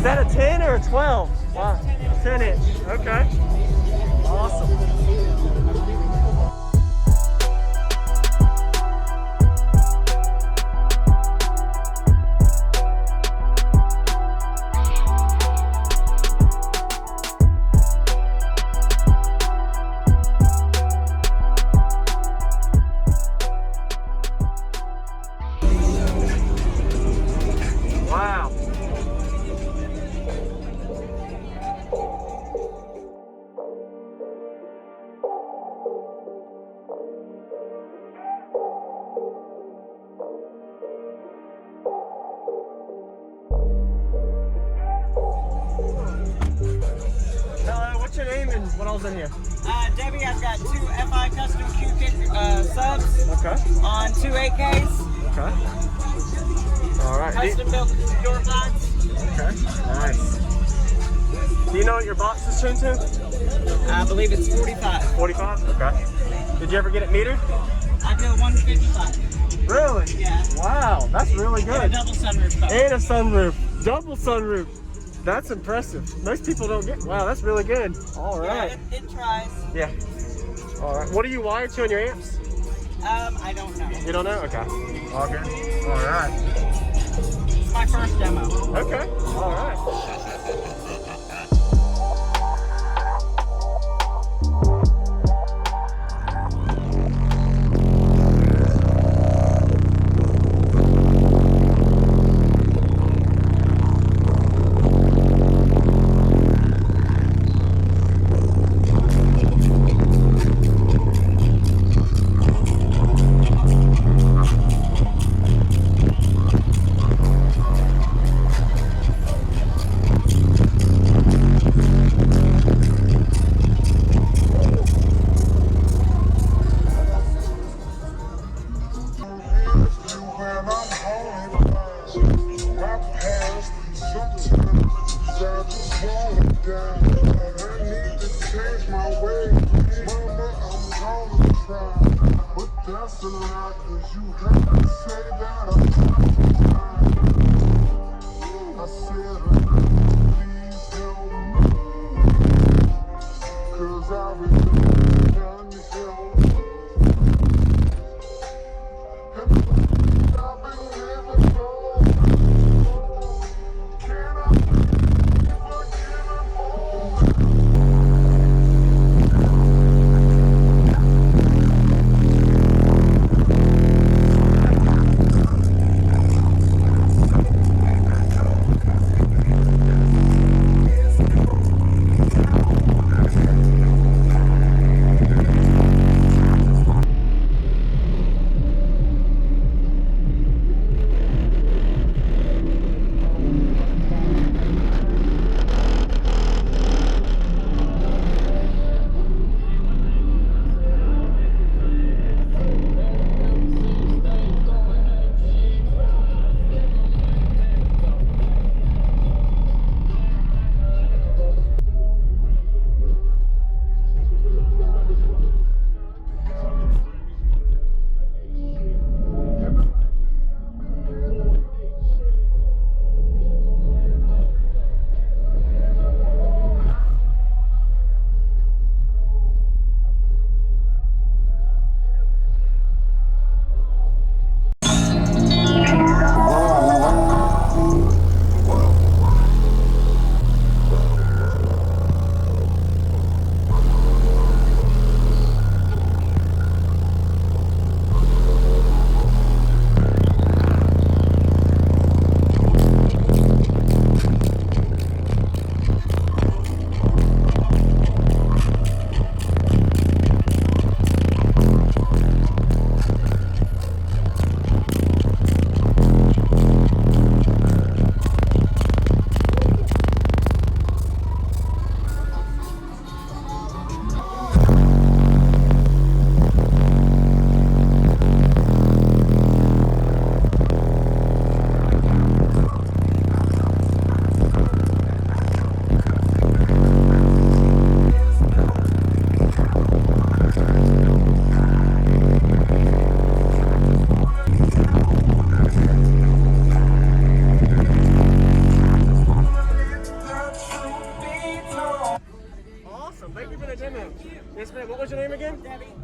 that a 10 or a 12? Wow, 10 inch. Okay. Awesome. Wow. Hello, what's your name and what all's in here? Debbie, I've got 2 FI custom Q-Kick subs Okay. on 2 8Ks. Okay. All right. Custom built door pods. Okay. Nice. Do you know what your box is tuned to? I believe it's 45. 45? Okay. Did you ever get it metered? I go 155. Really? Yeah. Wow, that's really good. And a double sunroof. And a sunroof. Double sunroof. That's impressive. Most people don't get. Wow, that's really good. All right. Yeah, it tries. Yeah. All right. What are you wired to in your amps? I don't know. You don't know? Okay. All good. All right. It's my first demo. Okay. All right.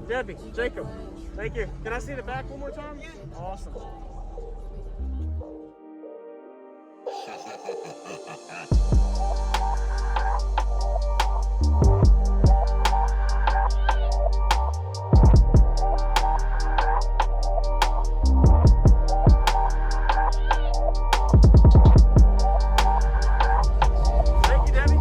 Debbie, Jacob, thank you. Can I see the back one more time? Yeah. Awesome. Thank you, Debbie.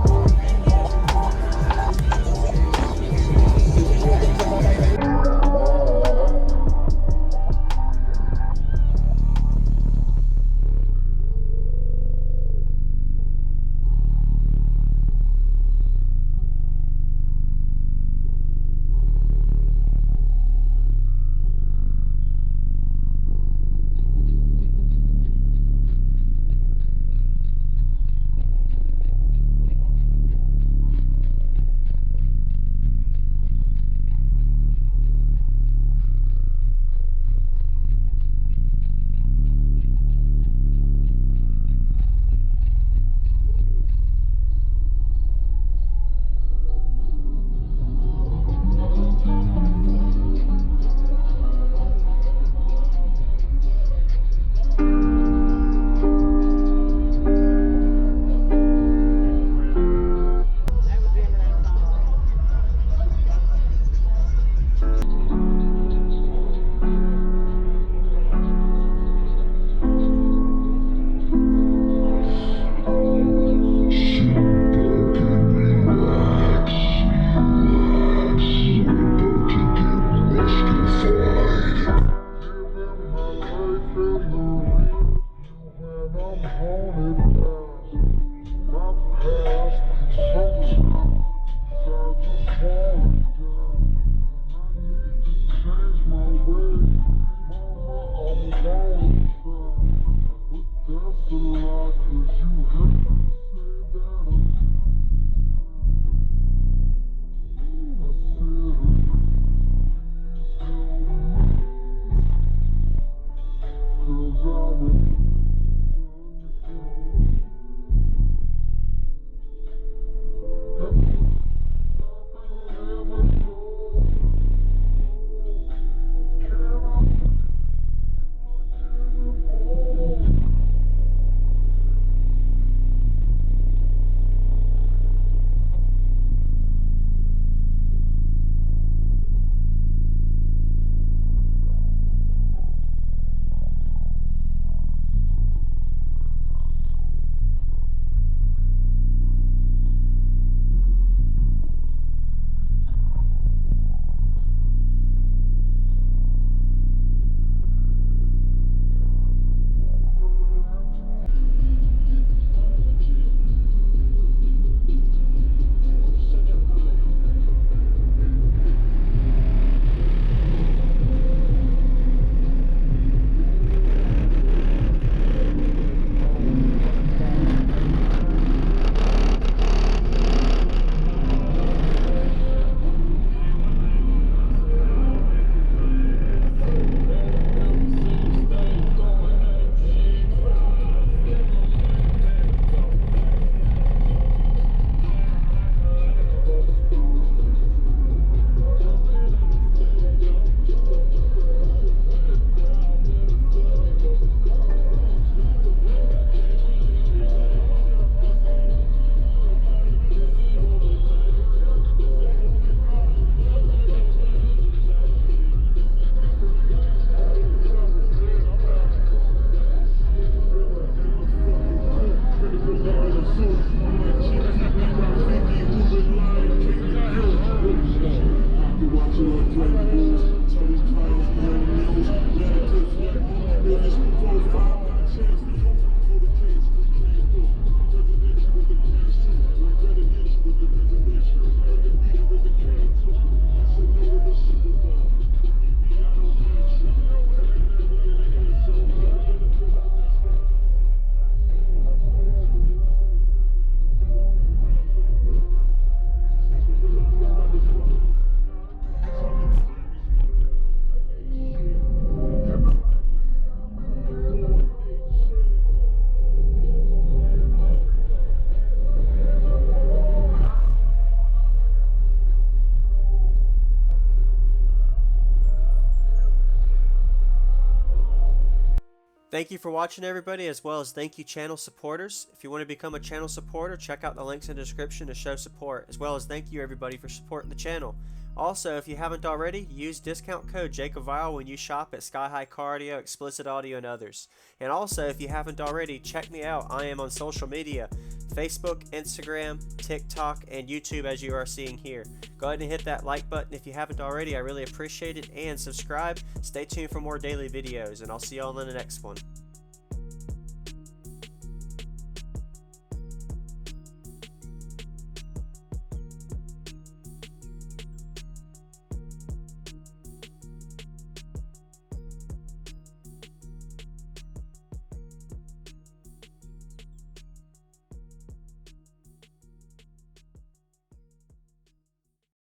Thank you for watching, everybody, as well as thank you channel supporters. If you want to become a channel supporter, check out the links in the description to show support, as well as thank you everybody for supporting the channel. Also, if you haven't already, use discount code JacobViral when you shop at Sky High Car Audio, Explicit Audio, and others. And also, if you haven't already, check me out. I am on social media, Facebook, Instagram, TikTok, and YouTube, as you are seeing here. Go ahead and hit that like button if you haven't already. I really appreciate it. And subscribe. Stay tuned for more daily videos, and I'll see you all in the next one.